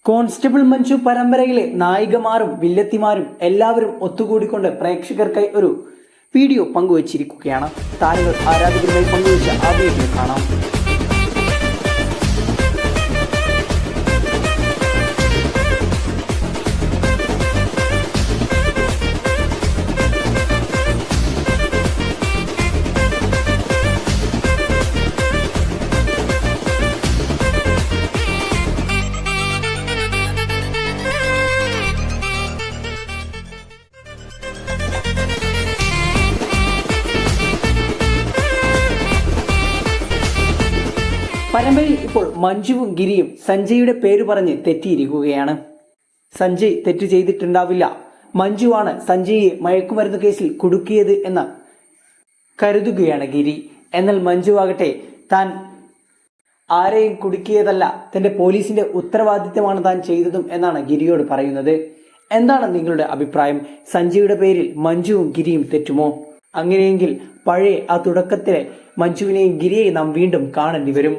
Constable Manju പരമ്പരയിലെ നായികമാരും വില്ലത്തിമാരും എല്ലാവരും ഒത്തുകൂടിക്കൊണ്ട് പ്രേക്ഷകർക്കായി ഒരു വീഡിയോ പങ്കുവച്ചിരിക്കുകയാണ്. താരങ്ങൾ ആരാധകരുമായി പങ്കുവച്ച ആ വീഡിയോ കാണാം. പരമ്പരയിൽ ഇപ്പോൾ മഞ്ജുവും ഗിരിയും സഞ്ജയുടെ പേര് പറഞ്ഞ് തെറ്റിയിരിക്കുകയാണ്. സഞ്ജയ് തെറ്റ് ചെയ്തിട്ടുണ്ടാവില്ല, മഞ്ജുവാണ് സഞ്ജയെ മയക്കുമരുന്ന് കേസിൽ കുടുക്കിയത് എന്ന് കരുതുകയാണ് ഗിരി. എന്നാൽ മഞ്ജു ആകട്ടെ താൻ ആരെയും കുടുക്കിയതല്ല, തന്റെ പോലീസിന്റെ ഉത്തരവാദിത്തമാണ് താൻ ചെയ്തതും എന്നാണ് ഗിരിയോട് പറയുന്നത്. എന്താണ് നിങ്ങളുടെ അഭിപ്രായം? സഞ്ജയുടെ പേരിൽ മഞ്ജുവും ഗിരിയും തെറ്റുമോ? അങ്ങനെയെങ്കിൽ പഴയ ആ തുടക്കത്തിലെ മഞ്ജുവിനെയും ഗിരിയെയും നാം വീണ്ടും കാണേണ്ടി വരും.